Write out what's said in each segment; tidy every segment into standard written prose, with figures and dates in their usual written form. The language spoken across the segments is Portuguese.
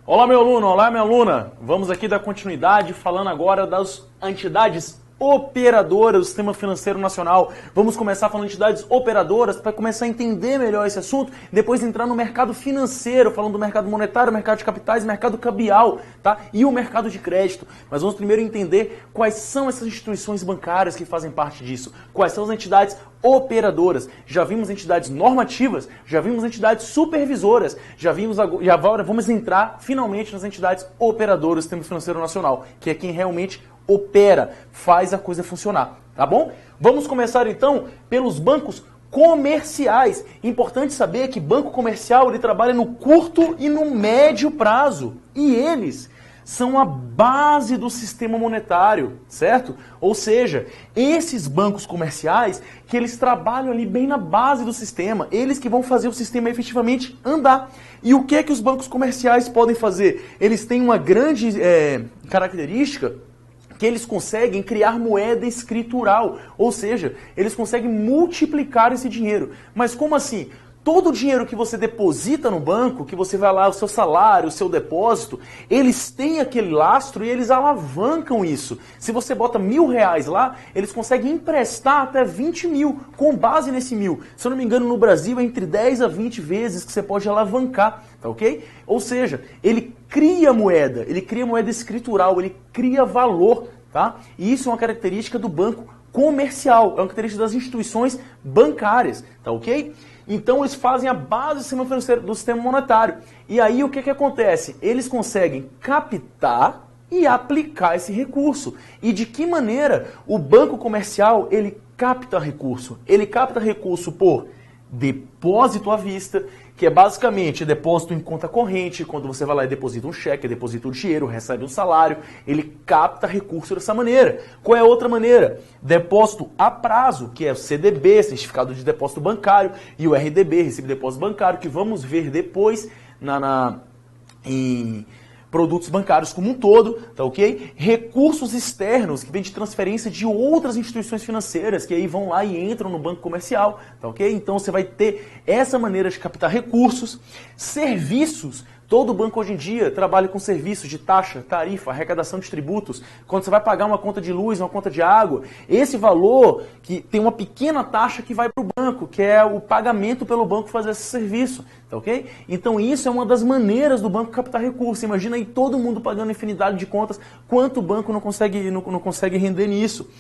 Olá, meu aluno, olá, minha aluna. Vamos aqui dar continuidade falando agora das entidades operadoras do Sistema Financeiro Nacional. Vamos começar falando de entidades operadoras para começar a entender melhor esse assunto, depois entrar no mercado financeiro, falando do mercado monetário, mercado de capitais, mercado cambial, tá? E o mercado de crédito. Mas vamos primeiro entender quais são essas instituições bancárias que fazem parte disso, quais são as entidades operadoras. Já vimos entidades normativas, já vimos entidades supervisoras, já agora vamos entrar finalmente nas entidades operadoras do Sistema Financeiro Nacional, que é quem realmente opera, faz a coisa funcionar, tá bom? Vamos começar então pelos bancos comerciais. Importante saber que banco comercial ele trabalha no curto e no médio prazo, e eles são a base do sistema monetário, certo? Ou seja, esses bancos comerciais que eles trabalham ali bem na base do sistema, eles que vão fazer o sistema efetivamente andar. E o que é que os bancos comerciais podem fazer? Eles têm uma grande característica que eles conseguem criar moeda escritural, ou seja, eles conseguem multiplicar esse dinheiro. Mas como assim? Todo o dinheiro que você deposita no banco, que você vai lá, o seu salário, o seu depósito, eles têm aquele lastro e eles alavancam isso. Se você bota R$1.000 lá, eles conseguem emprestar até 20 mil, com base nesse 1.000. Se eu não me engano, no Brasil é entre 10 a 20 vezes que você pode alavancar, tá ok? Ou seja, ele cria moeda escritural, ele cria valor, tá? E isso é uma característica do banco comercial, é uma característica das instituições bancárias, tá ok? Então eles fazem a base do sistema financeiro, do sistema monetário. E aí o que acontece? Eles conseguem captar e aplicar esse recurso. E de que maneira o banco comercial ele capta recurso? Ele capta recurso por depósito à vista, que é basicamente depósito em conta corrente, quando você vai lá e deposita um cheque, deposita um dinheiro, recebe um salário, ele capta recurso dessa maneira. Qual é a outra maneira? Depósito a prazo, que é o CDB, Certificado de Depósito Bancário, e o RDB, Recibo de Depósito Bancário, que vamos ver depois em produtos bancários como um todo, tá ok? Recursos externos, que vem de transferência de outras instituições financeiras, que aí vão lá e entram no banco comercial, tá ok? Então você vai ter essa maneira de captar recursos. Serviços, todo banco hoje em dia trabalha com serviços de taxa, tarifa, arrecadação de tributos. Quando você vai pagar uma conta de luz, uma conta de água, esse valor que tem uma pequena taxa que vai para o banco, que é o pagamento pelo banco fazer esse serviço, tá ok? Então isso é uma das maneiras do banco captar recursos. Imagina aí todo mundo pagando infinidade de contas, quanto o banco não consegue render nisso.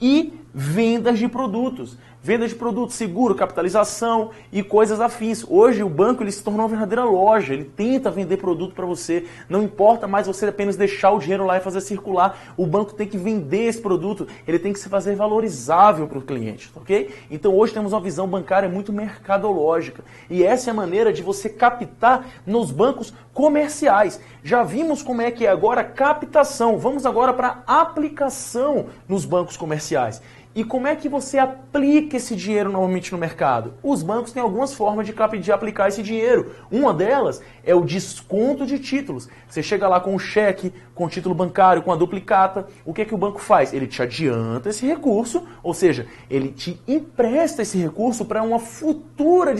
E vendas de produtos. Venda de produtos, seguro, capitalização e coisas afins. Hoje o banco ele se tornou uma verdadeira loja, ele tenta vender produto para você. Não importa mais você apenas deixar o dinheiro lá e fazer circular. O banco tem que vender esse produto, ele tem que se fazer valorizável para o cliente, ok? Então hoje temos uma visão bancária muito mercadológica. E essa é a maneira de você captar nos bancos comerciais. Já vimos como é que é agora a captação. Vamos agora para a aplicação nos bancos comerciais. E como é que você aplica esse dinheiro normalmente no mercado? Os bancos têm algumas formas de aplicar esse dinheiro. Uma delas é o desconto de títulos. Você chega lá com um cheque, com título bancário, com a duplicata. O que é que o banco faz? Ele te adianta esse recurso, ou seja, ele te empresta esse recurso para um futuro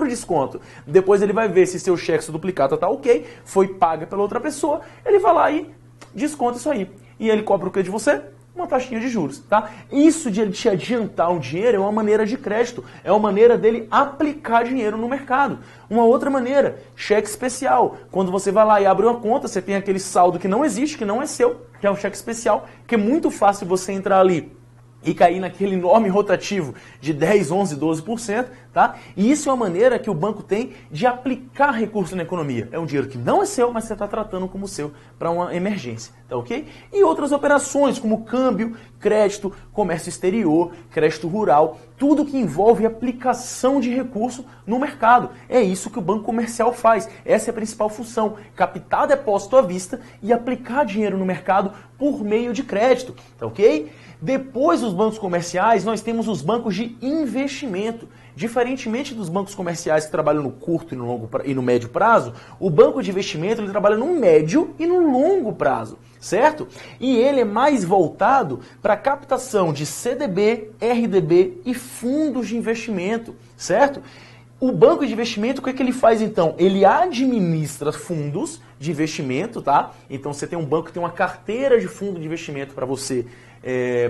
desconto. Depois ele vai ver se seu cheque, sua duplicata está ok, foi paga pela outra pessoa, ele vai lá e desconta isso aí. E ele cobra o que de você? Uma taxinha de juros, tá? Isso de ele te adiantar um dinheiro é uma maneira de crédito, é uma maneira dele aplicar dinheiro no mercado. Uma outra maneira, cheque especial. Quando você vai lá e abre uma conta, você tem aquele saldo que não existe, que não é seu, que é um cheque especial, que é muito fácil você entrar ali e cair naquele enorme rotativo de 10, 11, 12%, tá? E isso é uma maneira que o banco tem de aplicar recurso na economia. É um dinheiro que não é seu, mas você está tratando como seu para uma emergência, tá ok? E outras operações, como câmbio, crédito, comércio exterior, crédito rural, tudo que envolve aplicação de recurso no mercado. É isso que o banco comercial faz. Essa é a principal função, captar depósito à vista e aplicar dinheiro no mercado por meio de crédito, tá ok? Depois dos bancos comerciais, nós temos os bancos de investimento. Diferentemente dos bancos comerciais que trabalham no curto e no médio prazo, o banco de investimento ele trabalha no médio e no longo prazo, certo? E ele é mais voltado para a captação de CDB, RDB e fundos de investimento, certo? O banco de investimento, o que é que ele faz então? Ele administra fundos de investimento, tá? Então você tem um banco que tem uma carteira de fundo de investimento para você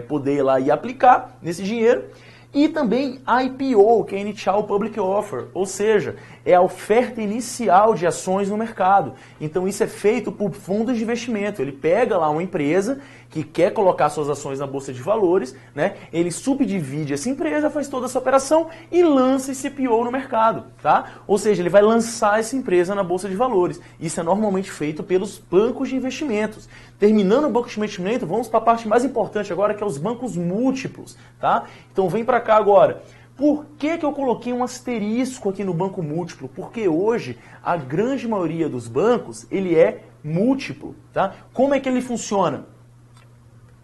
poder ir lá e aplicar nesse dinheiro. E também IPO, que é Initial Public Offer, ou seja, é a oferta inicial de ações no mercado. Então isso é feito por fundos de investimento. Ele pega lá uma empresa que quer colocar suas ações na bolsa de valores, né? Ele subdivide essa empresa, faz toda essa operação e lança esse IPO no mercado, tá? Ou seja, ele vai lançar essa empresa na bolsa de valores. Isso é normalmente feito pelos bancos de investimentos. Terminando o banco de investimento, vamos para a parte mais importante agora, que é os bancos múltiplos, tá? Então vem para cá agora. Por que eu coloquei um asterisco aqui no banco múltiplo? Porque hoje a grande maioria dos bancos, ele é múltiplo, tá? Como é que ele funciona?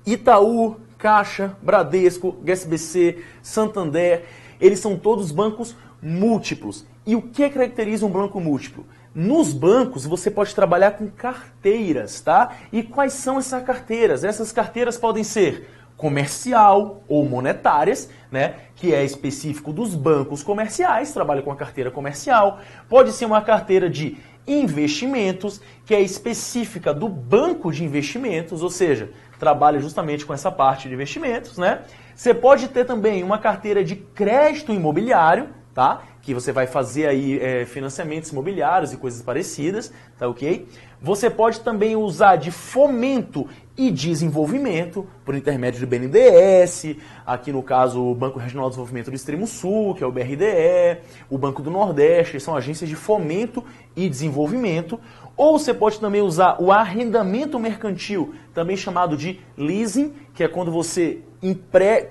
Itaú, Caixa, Bradesco, SBC, Santander, eles são todos bancos múltiplos. E o que caracteriza um banco múltiplo? Nos bancos você pode trabalhar com carteiras, tá? E quais são essas carteiras? Essas carteiras podem ser comercial ou monetárias, né? Que é específico dos bancos comerciais, trabalha com a carteira comercial. Pode ser uma carteira de investimentos, que é específica do banco de investimentos, ou seja, trabalha justamente com essa parte de investimentos, né? Você pode ter também uma carteira de crédito imobiliário, tá? Que você vai fazer aí financiamentos imobiliários e coisas parecidas, tá ok? Você pode também usar de fomento e desenvolvimento por intermédio do BNDES, aqui no caso o Banco Regional de Desenvolvimento do Extremo Sul, que é o BRDE, o Banco do Nordeste, são agências de fomento e desenvolvimento. Ou você pode também usar o arrendamento mercantil, também chamado de leasing, que é quando você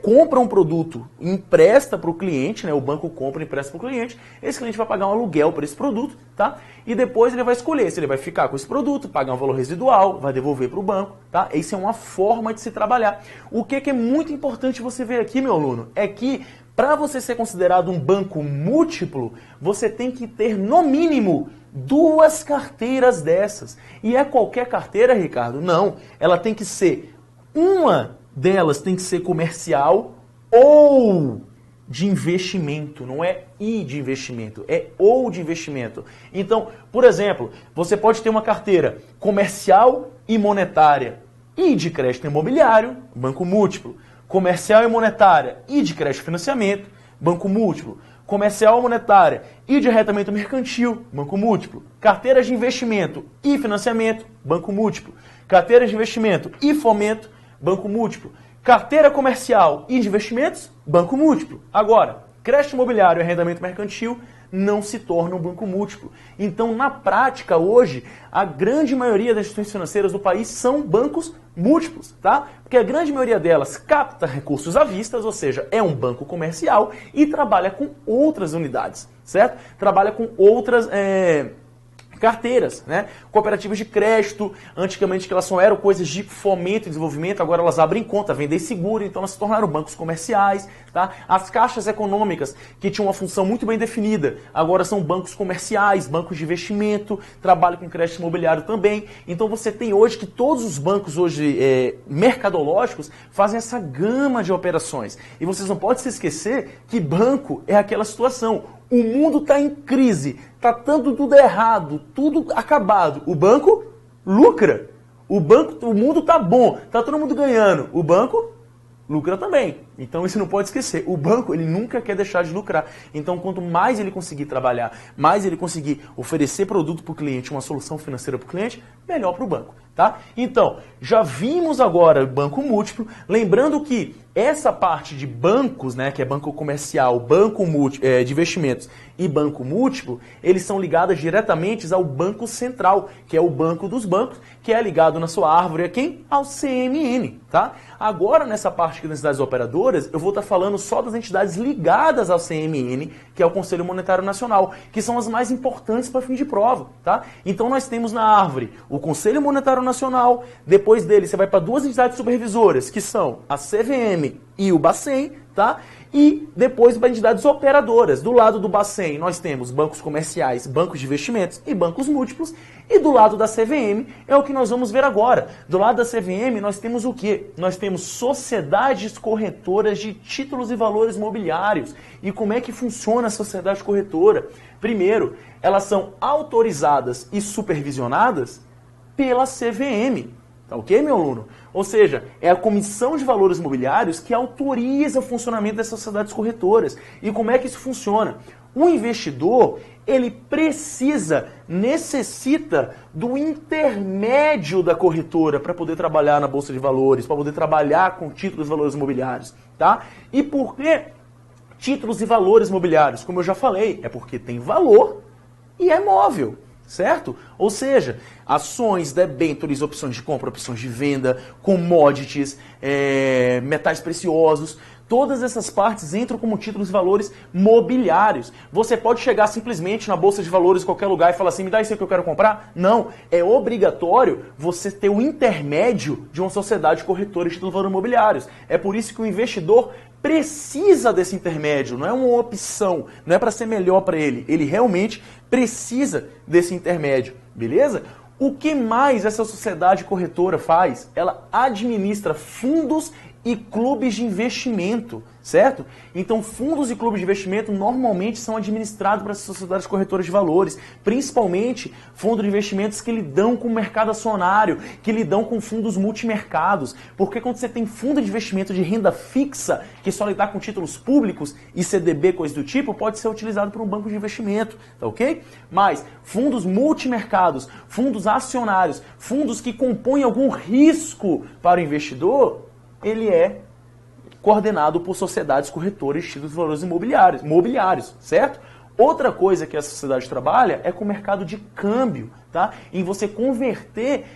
compra um produto, empresta para o cliente, né? O banco compra e empresta para o cliente, esse cliente vai pagar um aluguel por esse produto, tá? E depois ele vai escolher se ele vai ficar com esse produto, pagar um valor residual, vai devolver para o banco, tá? Essa é uma forma de se trabalhar. O que é muito importante você ver aqui, meu aluno, é que para você ser considerado um banco múltiplo, você tem que ter no mínimo 2 carteiras dessas. E é qualquer carteira, Ricardo? Não. Ela tem que ser, uma delas tem que ser comercial ou de investimento. Não é e de investimento, é ou de investimento. Então, por exemplo, você pode ter uma carteira comercial e monetária e de crédito imobiliário, banco múltiplo. Comercial e monetária e de crédito e financiamento, banco múltiplo. Comercial e monetária e de arrendamento mercantil, banco múltiplo. Carteiras de investimento e financiamento, banco múltiplo. Carteiras de investimento e fomento, banco múltiplo. Carteira comercial e de investimentos, banco múltiplo. Agora, crédito imobiliário e arrendamento mercantil não se torna um banco múltiplo. Então, na prática, hoje, a grande maioria das instituições financeiras do país são bancos múltiplos, tá? Porque a grande maioria delas capta recursos à vista, ou seja, é um banco comercial e trabalha com outras unidades, certo? Trabalha com outras carteiras, né? Cooperativas de crédito, antigamente que elas só eram coisas de fomento e desenvolvimento, agora elas abrem conta, vendem seguro, então elas se tornaram bancos comerciais, tá? As caixas econômicas, que tinham uma função muito bem definida, agora são bancos comerciais, bancos de investimento, trabalham com crédito imobiliário também. Então você tem hoje que todos os bancos hoje mercadológicos fazem essa gama de operações. E vocês não podem se esquecer que banco é aquela situação. O mundo está em crise, está tudo errado, tudo acabado. O banco lucra. O mundo está bom, está todo mundo ganhando. O banco lucra também. Então isso não pode esquecer. O banco, ele nunca quer deixar de lucrar. Então quanto mais ele conseguir trabalhar, mais ele conseguir oferecer produto para o cliente, uma solução financeira para o cliente, melhor para o banco, tá? Então, já vimos agora o banco múltiplo. Lembrando que essa parte de bancos, né, que é banco comercial, banco de investimentos e banco múltiplo, eles são ligados diretamente ao Banco Central, que é o banco dos bancos, que é ligado na sua árvore a quem? Ao CMN, tá? Agora, nessa parte aqui das entidades operadoras, eu vou estar falando só das entidades ligadas ao CMN, que é o Conselho Monetário Nacional, que são as mais importantes para fim de prova, tá? Então nós temos na árvore o Conselho Monetário Nacional, depois dele você vai para 2 entidades supervisoras, que são a CVM e o Bacen, tá? E depois para entidades operadoras. Do lado do Bacen nós temos bancos comerciais, bancos de investimentos e bancos múltiplos. E do lado da CVM é o que nós vamos ver agora. Do lado da CVM nós temos o quê? Nós temos sociedades corretoras de títulos e valores mobiliários. E como é que funciona a sociedade corretora? Primeiro, elas são autorizadas e supervisionadas pela CVM. Tá ok, meu aluno? Ou seja, é a Comissão de Valores Mobiliários que autoriza o funcionamento dessas sociedades corretoras. E como é que isso funciona? O investidor, ele necessita do intermédio da corretora para poder trabalhar na Bolsa de Valores, para poder trabalhar com títulos e valores mobiliários, tá? E por que títulos e valores mobiliários? Como eu já falei, é porque tem valor e é móvel. Certo? Ou seja, ações, debêntures, opções de compra, opções de venda, commodities, metais preciosos, todas essas partes entram como títulos e valores mobiliários. Você pode chegar simplesmente na Bolsa de Valores em qualquer lugar e falar assim, me dá isso aí que eu quero comprar? Não, é obrigatório você ter o intermédio de uma sociedade corretora de títulos e valores mobiliários. É por isso que o investidor precisa desse intermédio, não é uma opção, não é para ser melhor para ele, ele realmente precisa desse intermédio, beleza? O que mais essa sociedade corretora faz? Ela administra fundos e clubes de investimento, certo? Então, fundos e clubes de investimento normalmente são administrados para essas sociedades corretoras de valores, principalmente fundos de investimentos que lidam com o mercado acionário, que lidam com fundos multimercados, porque quando você tem fundo de investimento de renda fixa, que só lidar com títulos públicos e CDB, coisa do tipo, pode ser utilizado por um banco de investimento, tá ok? Mas fundos multimercados, fundos acionários, fundos que compõem algum risco para o investidor, ele é coordenado por sociedades corretoras de títulos de valores mobiliários, certo? Outra coisa que a sociedade trabalha é com o mercado de câmbio, tá? Em você converter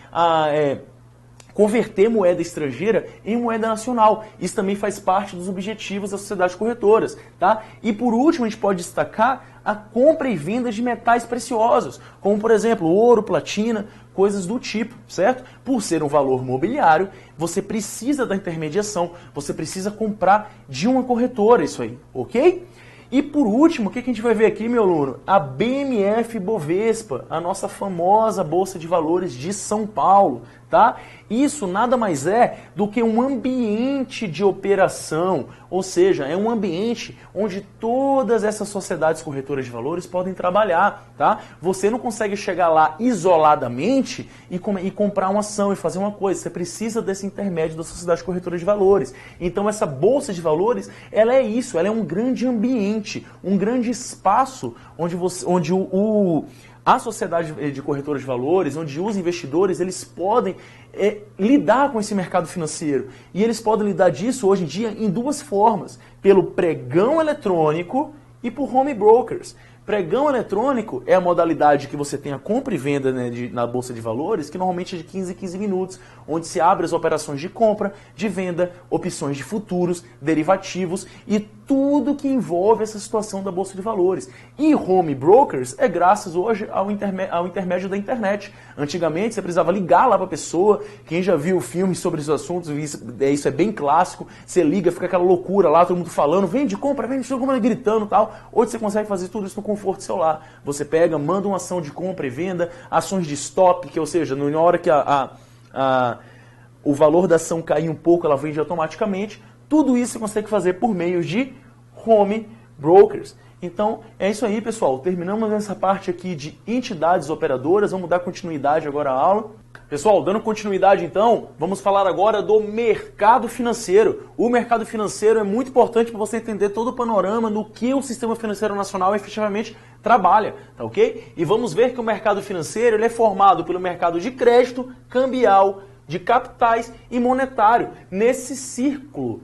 moeda estrangeira em moeda nacional. Isso também faz parte dos objetivos das sociedades corretoras, tá? E por último, a gente pode destacar a compra e venda de metais preciosos, como por exemplo, ouro, platina, coisas do tipo, certo? Por ser um valor mobiliário, você precisa da intermediação, você precisa comprar de uma corretora isso aí, ok? E por último, o que a gente vai ver aqui, meu aluno? A BMF Bovespa, a nossa famosa Bolsa de Valores de São Paulo, tá? Isso nada mais é do que um ambiente de operação, ou seja, é um ambiente onde todas essas sociedades corretoras de valores podem trabalhar, tá? Você não consegue chegar lá isoladamente e comprar uma ação e fazer uma coisa, você precisa desse intermédio da sociedade corretora de valores. Então essa Bolsa de Valores, ela é isso, ela é um grande ambiente, um grande espaço onde a sociedade de corretores de valores, onde os investidores eles podem lidar com esse mercado financeiro. E eles podem lidar disso hoje em dia em duas formas, pelo pregão eletrônico e por home brokers. Pregão eletrônico é a modalidade que você tem a compra e venda, né, na Bolsa de Valores, que normalmente é de 15 em 15 minutos, onde se abre as operações de compra, de venda, opções de futuros, derivativos e tudo que envolve essa situação da Bolsa de Valores. E home brokers é graças hoje ao intermédio da internet. Antigamente você precisava ligar lá para a pessoa, quem já viu filmes sobre esses assuntos, isso é bem clássico, você liga, fica aquela loucura lá, todo mundo falando, vende, compra, gritando e tal. Hoje você consegue fazer tudo isso no conforto do celular. Você pega, manda uma ação de compra e venda, ações de stop, que ou seja, na hora que o valor da ação cair um pouco, ela vende automaticamente. Tudo isso você consegue fazer por meio de home brokers. Então, é isso aí, pessoal. Terminamos essa parte aqui de entidades operadoras. Vamos dar continuidade agora à aula. Pessoal, dando continuidade então, vamos falar agora do mercado financeiro. O mercado financeiro é muito importante para você entender todo o panorama no que o sistema financeiro nacional efetivamente trabalha, tá ok? E vamos ver que o mercado financeiro ele é formado pelo mercado de crédito, cambial, de capitais e monetário, nesse ciclo.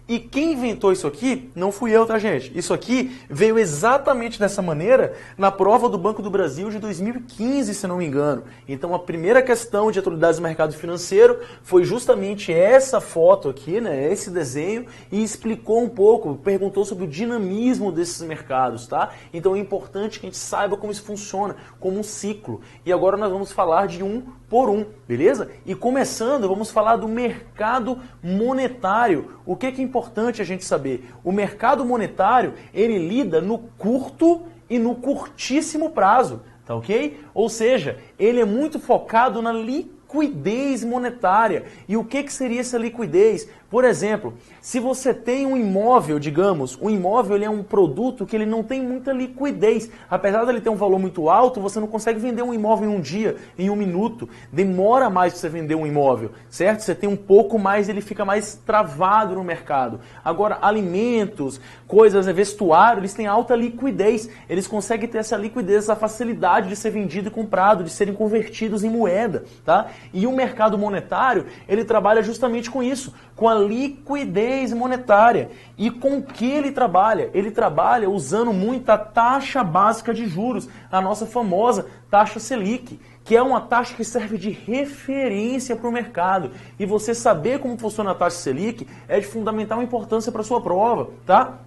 E quem inventou isso aqui não fui eu, tá, gente? Isso aqui veio exatamente dessa maneira na prova do Banco do Brasil de 2015, se não me engano. Então a primeira questão de atualidades do mercado financeiro foi justamente essa foto aqui, né? Esse desenho, e explicou um pouco, perguntou sobre o dinamismo desses mercados, tá? Então é importante que a gente saiba como isso funciona, como um ciclo. E agora nós vamos falar de um por um, beleza? E começando, vamos falar do mercado monetário. O que é importante a gente saber. O mercado monetário, ele lida no curto e no curtíssimo prazo, tá ok? Ou seja, ele é muito focado na liquidez monetária. E o que seria essa liquidez? Por exemplo, se você tem um imóvel, digamos, o imóvel ele é um produto que ele não tem muita liquidez. Apesar de ele ter um valor muito alto, você não consegue vender um imóvel em um dia, em um minuto. Demora mais para você vender um imóvel, certo? Você tem um pouco mais, ele fica mais travado no mercado. Agora, alimentos, coisas, vestuário, eles têm alta liquidez. Eles conseguem ter essa liquidez, essa facilidade de ser vendido e comprado, de serem convertidos em moeda, tá? E o mercado monetário, ele trabalha justamente com isso, com a liquidez monetária. E com o que ele trabalha? Ele trabalha usando muito a taxa básica de juros, a nossa famosa taxa Selic, que é uma taxa que serve de referência para o mercado. E você saber como funciona a taxa Selic é de fundamental importância para a sua prova, tá?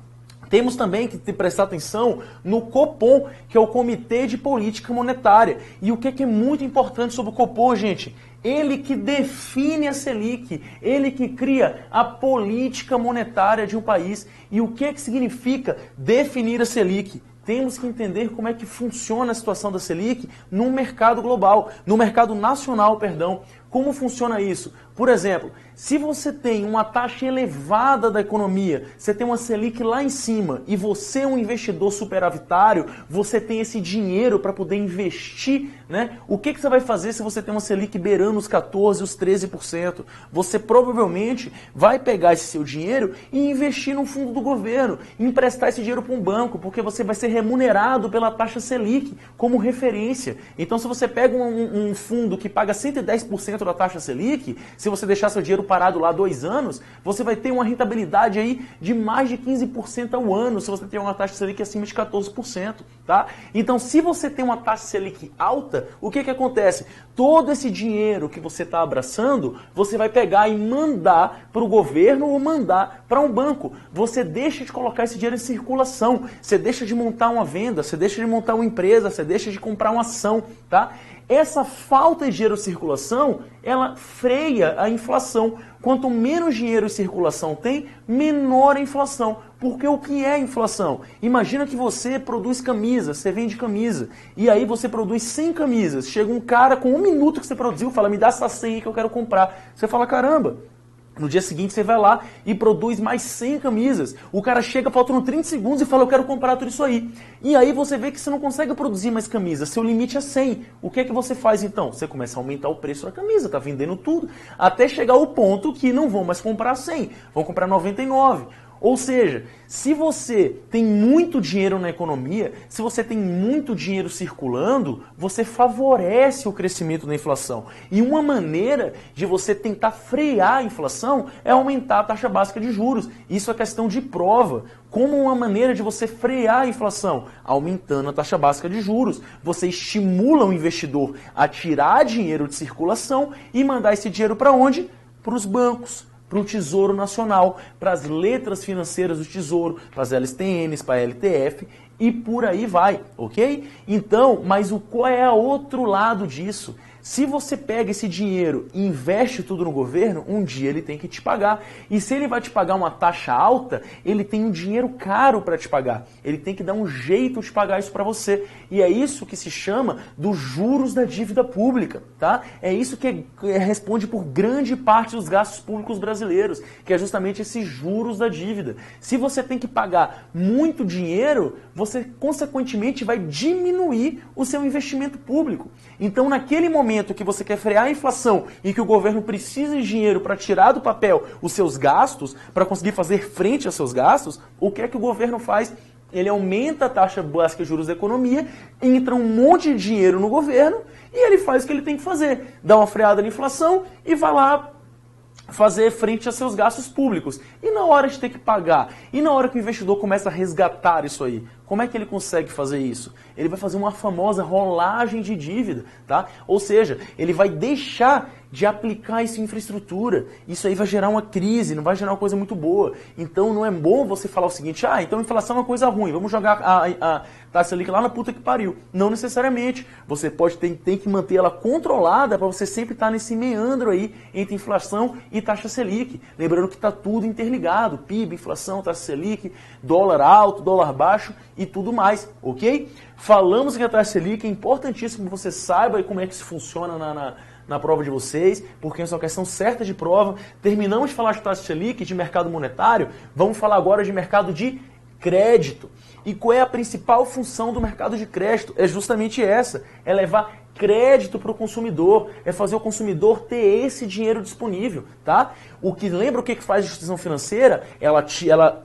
Temos também que prestar atenção no Copom, que é o Comitê de Política Monetária. E o que é muito importante sobre o Copom, gente? Ele que define a Selic, ele que cria a política monetária de um país. E o que significa definir a Selic? Temos que entender como é que funciona a situação da Selic no mercado global, no mercado nacional, perdão. Como funciona isso? Por exemplo, se você tem uma taxa elevada da economia, você tem uma Selic lá em cima e você é um investidor superavitário, você tem esse dinheiro para poder investir, né? O que você vai fazer se você tem uma Selic beirando os 14%, os 13%? Você provavelmente vai pegar esse seu dinheiro e investir no fundo do governo, emprestar esse dinheiro para um banco, porque você vai ser remunerado pela taxa Selic como referência. Então, se você pega um fundo que paga 110% da taxa Selic, se você deixar seu dinheiro parado lá 2 anos, você vai ter uma rentabilidade aí de mais de 15% ao ano, se você tem uma taxa Selic acima de 14%, tá? Então, se você tem uma taxa Selic alta, o que acontece? Todo esse dinheiro que você está abraçando, você vai pegar e mandar para o governo ou mandar para um banco. Você deixa de colocar esse dinheiro em circulação, você deixa de montar uma venda, você deixa de montar uma empresa, você deixa de comprar uma ação, tá? Essa falta de dinheiro em circulação, ela freia a inflação. Quanto menos dinheiro em circulação tem, menor a inflação. Porque o que é inflação? Imagina que você produz camisa, você vende camisa, e aí você produz 100 camisas. Chega um cara com 1 minuto que você produziu, fala, me dá essa 100 aí que eu quero comprar. Você fala, caramba. No dia seguinte você vai lá e produz mais 100 camisas. O cara chega faltando 30 segundos e fala, eu quero comprar tudo isso aí. E aí você vê que você não consegue produzir mais camisas, seu limite é 100. O que você faz então? Você começa a aumentar o preço da camisa, tá vendendo tudo, até chegar ao ponto que não vão mais comprar 100, vão comprar 99. Ou seja, se você tem muito dinheiro na economia, se você tem muito dinheiro circulando, você favorece o crescimento da inflação. E uma maneira de você tentar frear a inflação é aumentar a taxa básica de juros. Isso é questão de prova. Como uma maneira de você frear a inflação? Aumentando a taxa básica de juros. Você estimula o investidor a tirar dinheiro de circulação e mandar esse dinheiro para onde? Para os bancos, para o Tesouro Nacional, para as letras financeiras do Tesouro, para as LSTNs, para a LTF e por aí vai, ok? Então, mas qual é o outro lado disso? Se você pega esse dinheiro e investe tudo no governo, um dia ele tem que te pagar. E se ele vai te pagar uma taxa alta, ele tem um dinheiro caro para te pagar. Ele tem que dar um jeito de pagar isso para você. E é isso que se chama dos juros da dívida pública, tá? É isso que responde por grande parte dos gastos públicos brasileiros, que é justamente esses juros da dívida. Se você tem que pagar muito dinheiro, você consequentemente vai diminuir o seu investimento público. Então, naquele momento que você quer frear a inflação e que o governo precisa de dinheiro para tirar do papel os seus gastos, para conseguir fazer frente aos seus gastos, o que é que o governo faz? Ele aumenta a taxa básica de juros da economia, entra um monte de dinheiro no governo e ele faz o que ele tem que fazer. Dá uma freada na inflação e vai lá fazer frente a seus gastos públicos. E na hora de ter que pagar? E na hora que o investidor começa a resgatar isso aí? Como é que ele consegue fazer isso? Ele vai fazer uma famosa rolagem de dívida, tá? Ou seja, ele vai deixar de aplicar isso em infraestrutura. Isso aí vai gerar uma crise, não vai gerar uma coisa muito boa. Então não é bom você falar o seguinte, então a inflação é uma coisa ruim, vamos jogar a taxa Selic lá na puta que pariu. Não necessariamente. Você tem que manter ela controlada para você sempre estar nesse meandro aí entre inflação e taxa Selic. Lembrando que está tudo interligado, PIB, inflação, taxa Selic, dólar alto, dólar baixo e tudo mais, ok? Falamos que a taxa Selic é importantíssimo que você saiba como é que isso funciona na prova de vocês, porque é uma questão certa de prova. Terminamos de falar de taxa Selic, de mercado monetário, vamos falar agora de mercado de crédito. E qual é a principal função do mercado de crédito? É justamente essa, é levar crédito para o consumidor, é fazer o consumidor ter esse dinheiro disponível, tá? Lembra o que faz a instituição financeira? Ela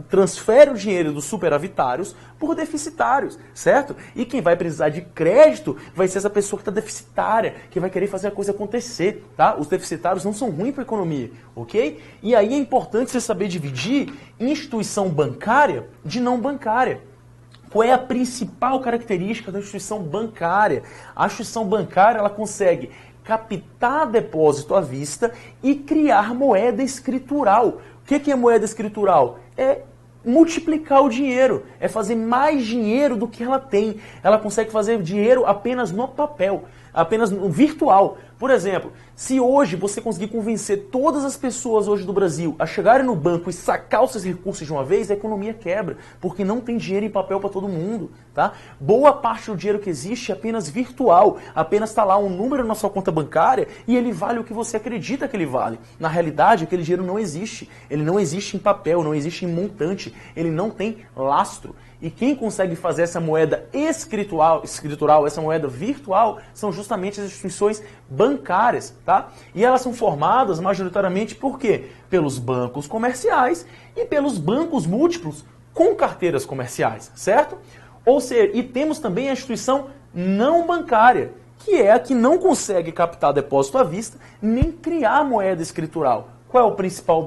transfere o dinheiro dos superavitários por deficitários, certo? E quem vai precisar de crédito vai ser essa pessoa que está deficitária, que vai querer fazer a coisa acontecer, tá? Os deficitários não são ruins para a economia, ok? E aí é importante você saber dividir instituição bancária de não bancária. Qual é a principal característica da instituição bancária? A instituição bancária ela consegue captar depósito à vista e criar moeda escritural. O que é moeda escritural? É multiplicar o dinheiro, é fazer mais dinheiro do que ela tem. Ela consegue fazer dinheiro apenas no papel, apenas no virtual. Por exemplo, se hoje você conseguir convencer todas as pessoas hoje do Brasil a chegarem no banco e sacar os seus recursos de uma vez, a economia quebra, porque não tem dinheiro em papel para todo mundo, tá? Boa parte do dinheiro que existe é apenas virtual, apenas está lá um número na sua conta bancária e ele vale o que você acredita que ele vale. Na realidade, aquele dinheiro não existe. Ele não existe em papel, não existe em montante, ele não tem lastro. E quem consegue fazer essa moeda escritural, essa moeda virtual, são justamente as instituições bancárias, tá? E elas são formadas majoritariamente por quê? Pelos bancos comerciais e pelos bancos múltiplos com carteiras comerciais, certo? Ou seja, e temos também a instituição não bancária, que é a que não consegue captar depósito à vista nem criar moeda escritural. Qual é o principal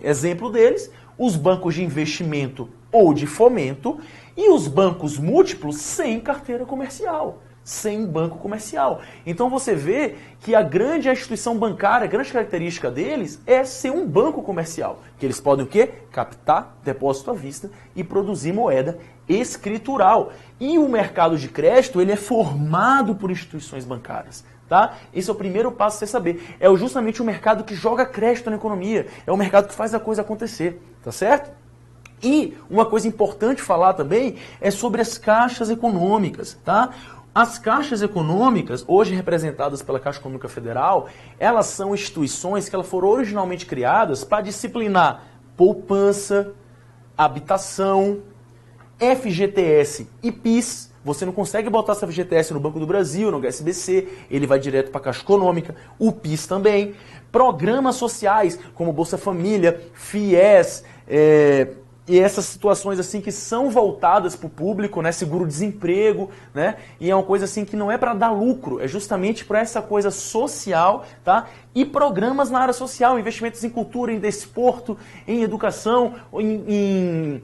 exemplo deles? Os bancos de investimento ou de fomento e os bancos múltiplos sem carteira comercial, sem banco comercial. Então você vê que a instituição bancária, a grande característica deles é ser um banco comercial, que eles podem o quê? Captar depósito à vista e produzir moeda escritural. E o mercado de crédito, ele é formado por instituições bancárias. Tá? Esse é o primeiro passo a você saber. É justamente o mercado que joga crédito na economia. É o mercado que faz a coisa acontecer. Tá certo? E uma coisa importante falar também é sobre as caixas econômicas. Tá? As caixas econômicas, hoje representadas pela Caixa Econômica Federal, elas são instituições que elas foram originalmente criadas para disciplinar poupança, habitação, FGTS e PIS. Você não consegue botar essa FGTS no Banco do Brasil, no HSBC, ele vai direto para a Caixa Econômica, o PIS também. Programas sociais, como Bolsa Família, FIES, e essas situações assim que são voltadas para o público, né, seguro-desemprego, né, e é uma coisa assim que não é para dar lucro, é justamente para essa coisa social, tá? E programas na área social, investimentos em cultura, em desporto, em educação, em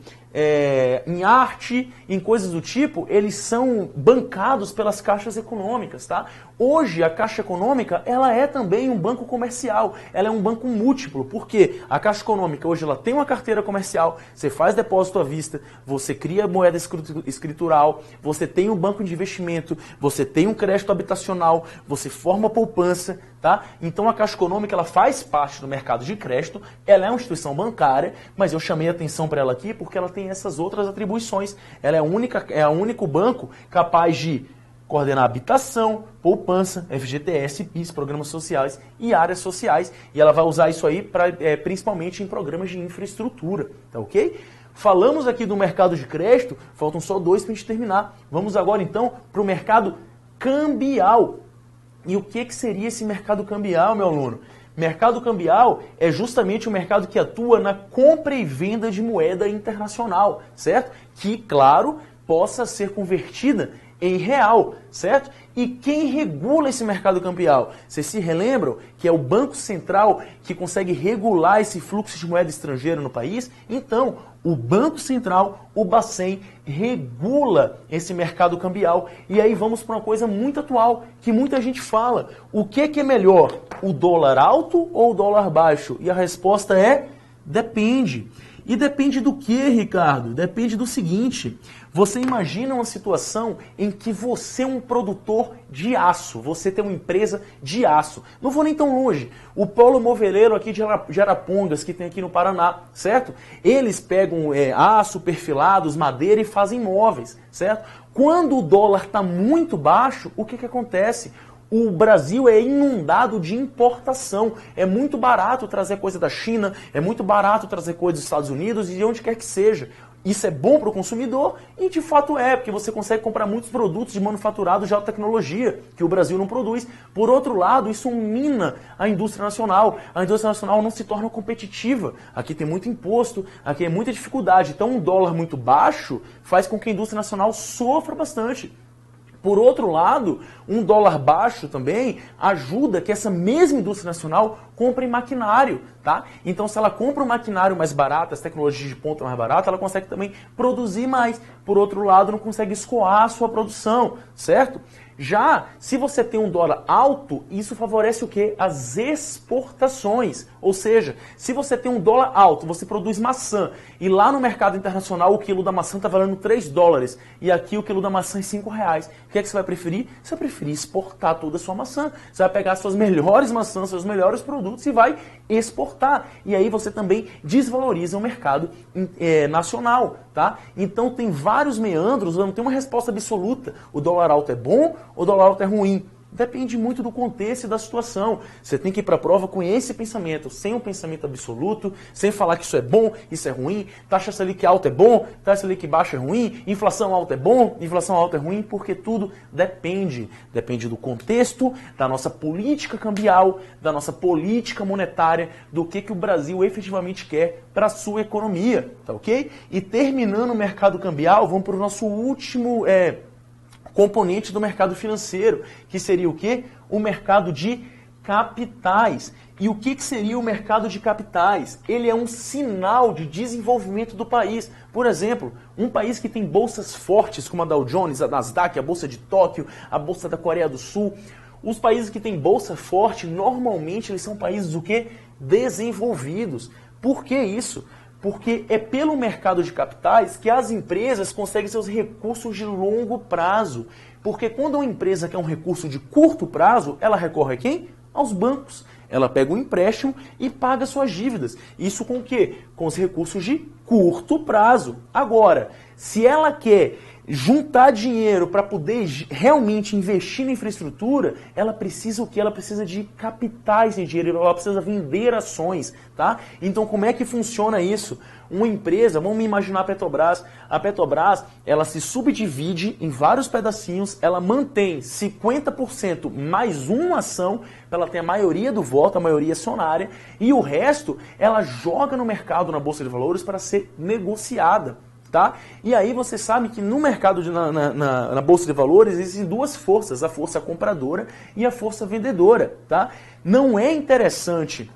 arte, em coisas do tipo, eles são bancados pelas caixas econômicas, tá? Hoje, a Caixa Econômica, ela é também um banco comercial, ela é um banco múltiplo, porque a Caixa Econômica hoje ela tem uma carteira comercial, você faz depósito à vista, você cria moeda escritural, você tem um banco de investimento, você tem um crédito habitacional, você forma poupança, tá? Então a Caixa Econômica ela faz parte do mercado de crédito, ela é uma instituição bancária, mas eu chamei a atenção para ela aqui porque ela tem essas outras atribuições. Ela é o único banco capaz de coordenar habitação, poupança, FGTS, PIS, programas sociais e áreas sociais. E ela vai usar isso aí principalmente em programas de infraestrutura, tá ok? Falamos aqui do mercado de crédito, faltam só 2 para a gente terminar. Vamos agora então para o mercado cambial. E o que seria esse mercado cambial, meu aluno? Mercado cambial é justamente o mercado que atua na compra e venda de moeda internacional, certo? Que, claro, possa ser convertida em real, certo? E quem regula esse mercado cambial? Vocês se relembram que é o Banco Central que consegue regular esse fluxo de moeda estrangeira no país? Então, o Banco Central, o Bacen, regula esse mercado cambial. E aí vamos para uma coisa muito atual, que muita gente fala. O que é melhor, o dólar alto ou o dólar baixo? E a resposta é, depende. E depende do que, Ricardo? Depende do seguinte, você imagina uma situação em que você é um produtor de aço, você tem uma empresa de aço. Não vou nem tão longe, o Polo Moveleiro aqui de Arapongas, que tem aqui no Paraná, certo? Eles pegam aço, perfilados, madeira e fazem móveis, certo? Quando o dólar está muito baixo, o que acontece? O Brasil é inundado de importação. É muito barato trazer coisa da China, é muito barato trazer coisa dos Estados Unidos e de onde quer que seja. Isso é bom para o consumidor e de fato é, porque você consegue comprar muitos produtos de manufaturado de alta tecnologia que o Brasil não produz. Por outro lado, isso mina a indústria nacional. A indústria nacional não se torna competitiva. Aqui tem muito imposto, aqui é muita dificuldade. Então um dólar muito baixo faz com que a indústria nacional sofra bastante. Por outro lado, um dólar baixo também ajuda que essa mesma indústria nacional compre maquinário, tá? Então, se ela compra um maquinário mais barato, as tecnologias de ponta mais baratas, ela consegue também produzir mais. Por outro lado, não consegue escoar a sua produção, certo? Já, se você tem um dólar alto, isso favorece o quê? As exportações. Ou seja, se você tem um dólar alto, você produz maçã, e lá no mercado internacional o quilo da maçã está valendo 3 dólares, e aqui o quilo da maçã é 5 reais. O que é que você vai preferir? Você vai preferir exportar toda a sua maçã. Você vai pegar suas melhores maçãs, seus melhores produtos e vai exportar. E aí você também desvaloriza o mercado nacional, tá? Então tem vários meandros, não tem uma resposta absoluta. O dólar alto é bom, o dólar alto é ruim. Depende muito do contexto e da situação. Você tem que ir para a prova com esse pensamento, sem um pensamento absoluto, sem falar que isso é bom, isso é ruim, taxa Selic alta é bom, taxa Selic baixa é ruim, inflação alta é bom, inflação alta é ruim, porque tudo depende. Depende do contexto, da nossa política cambial, da nossa política monetária, do que o Brasil efetivamente quer para a sua economia, tá ok? E terminando o mercado cambial, vamos para o nosso último componente do mercado financeiro, que seria o quê? O mercado de capitais. E o que seria o mercado de capitais? Ele é um sinal de desenvolvimento do país. Por exemplo, um país que tem bolsas fortes, como a Dow Jones, a Nasdaq, a Bolsa de Tóquio, a Bolsa da Coreia do Sul. Os países que têm bolsa forte, normalmente eles são países o quê? Desenvolvidos. Por que isso? Porque é pelo mercado de capitais que as empresas conseguem seus recursos de longo prazo. Porque quando uma empresa quer um recurso de curto prazo, ela recorre a quem? Aos bancos. Ela pega um empréstimo e paga suas dívidas. Isso com o quê? Com os recursos de curto prazo. Agora, se ela quer juntar dinheiro para poder realmente investir na infraestrutura, ela precisa o quê? Ela precisa de capitais em dinheiro, ela precisa vender ações, tá? Então como é que funciona isso? Uma empresa, vamos imaginar a Petrobras, ela se subdivide em vários pedacinhos, ela mantém 50% mais uma ação, ela tem a maioria do voto, a maioria acionária, e o resto ela joga no mercado, na Bolsa de Valores, para ser negociada. Tá? E aí você sabe que no mercado, na Bolsa de Valores, existem duas forças, a força compradora e a força vendedora. Tá? Não é interessante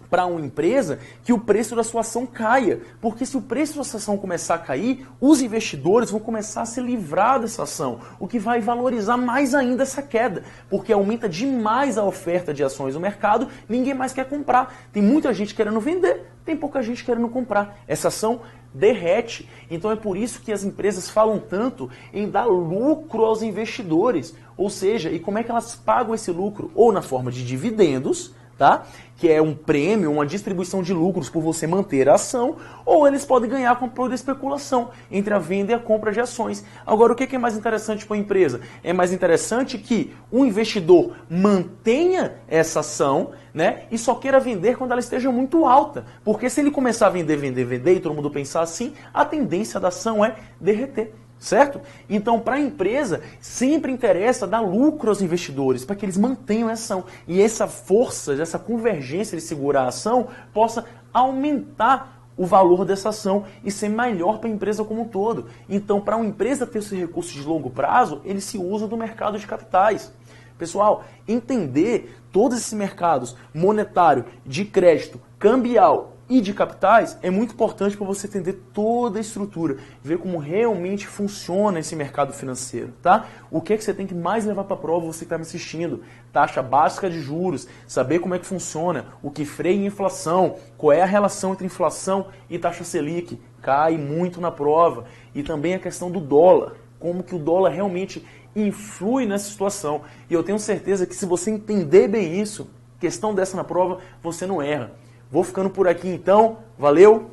para uma empresa que o preço da sua ação caia, porque se o preço da sua ação começar a cair, os investidores vão começar a se livrar dessa ação, o que vai valorizar mais ainda essa queda, porque aumenta demais a oferta de ações no mercado, ninguém mais quer comprar, tem muita gente querendo vender, tem pouca gente querendo comprar, essa ação derrete. Então é por isso que as empresas falam tanto em dar lucro aos investidores, ou seja, e como é que elas pagam esse lucro? Ou na forma de dividendos, tá? Que é um prêmio, uma distribuição de lucros por você manter a ação, ou eles podem ganhar com a especulação entre a venda e a compra de ações. Agora, o que é mais interessante para a empresa? É mais interessante que o investidor mantenha essa ação, né, e só queira vender quando ela esteja muito alta. Porque se ele começar a vender, e todo mundo pensar assim, a tendência da ação é derreter. Certo? Então, para a empresa, sempre interessa dar lucro aos investidores, para que eles mantenham a ação. E essa força, essa convergência de segurar a ação, possa aumentar o valor dessa ação e ser melhor para a empresa como um todo. Então, para uma empresa ter esses recursos de longo prazo, ele se usa do mercado de capitais. Pessoal, entender todos esses mercados monetário, de crédito, cambial e de capitais é muito importante para você entender toda a estrutura, ver como realmente funciona esse mercado financeiro, tá? O que é que você tem que mais levar para a prova, você que está me assistindo? Taxa básica de juros, saber como é que funciona, o que freia a inflação, qual é a relação entre inflação e taxa Selic, cai muito na prova. E também a questão do dólar, como que o dólar realmente influi nessa situação. E eu tenho certeza que se você entender bem isso, questão dessa na prova, você não erra. Vou ficando por aqui então. Valeu,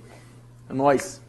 é nóis!